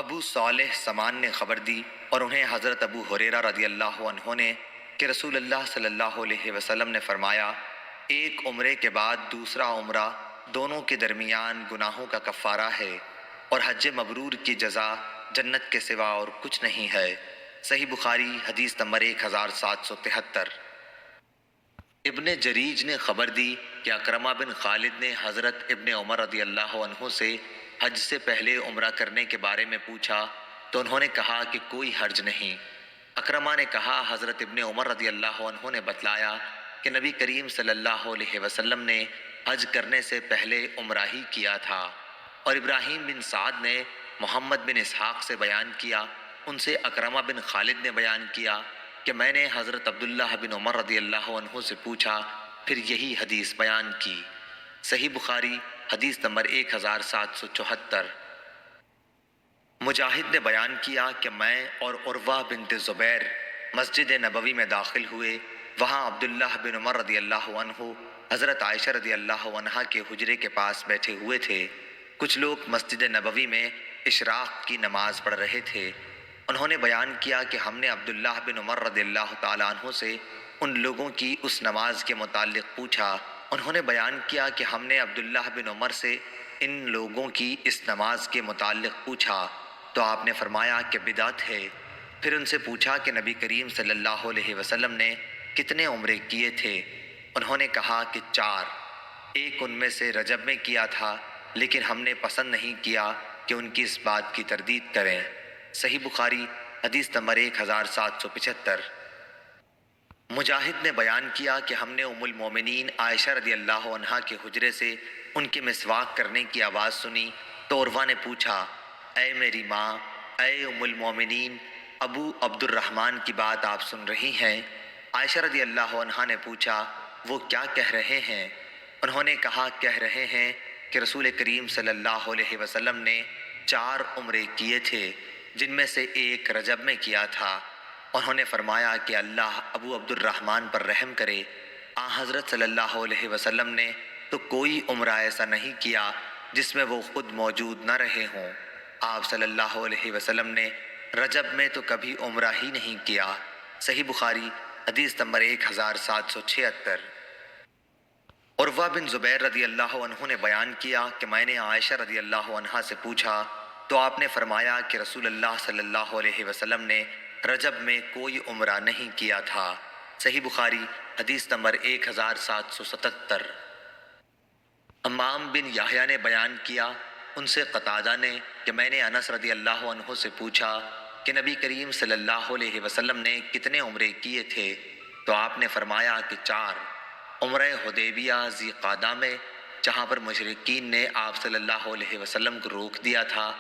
ابو صالح سمان نے خبر دی اور انہیں حضرت ابو ہریرہ رضی اللہ عنہ نے کہ رسول اللہ صلی اللہ علیہ وسلم نے فرمایا، ایک عمرے کے بعد دوسرا عمرہ دونوں کے درمیان گناہوں کا کفارہ ہے، اور حج مبرور کی جزا جنت کے سوا اور کچھ نہیں ہے۔ صحیح بخاری حدیث نمبر 1773۔ ابن جریج نے خبر دی کہ اکرمہ بن خالد نے حضرت ابن عمر رضی اللہ عنہ سے حج سے پہلے عمرہ کرنے کے بارے میں پوچھا تو انہوں نے کہا کہ کوئی حرج نہیں۔ اکرمہ نے کہا، حضرت ابن عمر رضی اللہ عنہ نے بتلایا کہ نبی کریم صلی اللہ علیہ وسلم نے حج کرنے سے پہلے عمرہ ہی کیا تھا۔ اور ابراہیم بن سعد نے محمد بن اسحاق سے بیان کیا، ان سے اکرمہ بن خالد نے بیان کیا کہ میں نے حضرت عبداللہ بن عمر رضی اللہ عنہ سے پوچھا، پھر یہی حدیث بیان کی۔ صحیح بخاری حدیث نمبر 1774۔ مجاہد نے بیان کیا کہ میں اور عروہ بنت زبیر مسجد نبوی میں داخل ہوئے، وہاں عبداللہ بن عمر رضی اللہ عنہ حضرت عائشہ رضی اللہ عنہا کے حجرے کے پاس بیٹھے ہوئے تھے۔ کچھ لوگ مسجد نبوی میں اشراق کی نماز پڑھ رہے تھے۔ انہوں نے بیان کیا کہ ہم نے عبداللہ بن عمر رضی اللہ تعالیٰ عنہ سے ان لوگوں کی اس نماز کے متعلق پوچھا۔ انہوں نے بیان کیا کہ ہم نے عبداللہ بن عمر سے ان لوگوں کی اس نماز کے متعلق پوچھا تو آپ نے فرمایا کہ بدعت ہے۔ پھر ان سے پوچھا کہ نبی کریم صلی اللہ علیہ وسلم نے کتنے عمرے کیے تھے؟ انہوں نے کہا کہ 4۔ ایک ان میں سے رجب میں کیا تھا، لیکن ہم نے پسند نہیں کیا کہ ان کی اس بات کی تردید کریں۔ صحیح بخاری حدیث نمبر 1775۔ مجاہد نے بیان کیا کہ ہم نے ام المومنین عائشہ رضی اللہ عنہا کے حجرے سے ان کے مسواک کرنے کی آواز سنی تو عروہ نے پوچھا، اے میری ماں، اے ام المومنین، ابو عبد الرحمن کی بات آپ سن رہی ہیں؟ عائشہ رضی اللہ عنہا نے پوچھا، وہ کیا کہہ رہے ہیں؟ انہوں نے کہا، کہہ رہے ہیں کہ رسول کریم صلی اللہ علیہ وسلم نے 4 عمرے کیے تھے، جن میں سے ایک رجب میں کیا تھا۔ انہوں نے فرمایا کہ اللہ ابو عبد الرحمن پر رحم کرے۔ حضرت صلی اللہ علیہ وسلم نے تو کوئی عمرہ ایسا نہیں کیا جس میں وہ خود موجود نہ رہے ہوں۔ آپ صلی اللہ علیہ وسلم نے رجب میں تو کبھی عمرہ ہی نہیں کیا۔ صحیح بخاری حدیث نمبر 1776۔ عروہ بن زبیر رضی اللہ عنہ نے بیان کیا کہ میں نے عائشہ رضی اللہ عنہا سے پوچھا تو آپ نے فرمایا کہ رسول اللہ صلی اللہ علیہ وسلم نے رجب میں کوئی عمرہ نہیں کیا تھا۔ صحیح بخاری حدیث نمبر 1777۔ امام بن یحییٰ نے بیان کیا، ان سے قتادہ نے کہ میں نے انس رضی اللہ عنہ سے پوچھا کہ نبی کریم صلی اللہ علیہ وسلم نے کتنے عمرے کیے تھے تو آپ نے فرمایا کہ 4۔ عمرہ حدیبیہ ذی قعدہ میں، جہاں پر مشرکین نے آپ صلی اللہ علیہ وسلم کو روک دیا تھا۔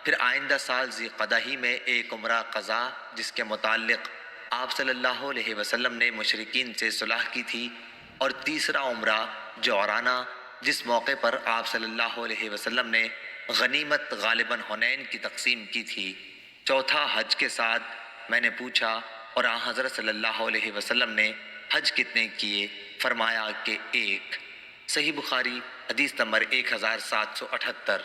پھر آئندہ سال ذی قعدہ ہی میں ایک عمرہ قضا، جس کے متعلق آپ صلی اللہ علیہ وسلم نے مشرکین سے صلح کی تھی، اور تیسرا عمرہ جعرانہ، جس موقع پر آپ صلی اللہ علیہ وسلم نے غنیمت غالباً حنین کی تقسیم کی تھی۔ چوتھا حج کے ساتھ میں نے پوچھا، اور حضرت صلی اللہ علیہ وسلم نے حج کتنے کیے؟ فرمایا کہ 1۔ صحیح بخاری حدیث نمبر 1778۔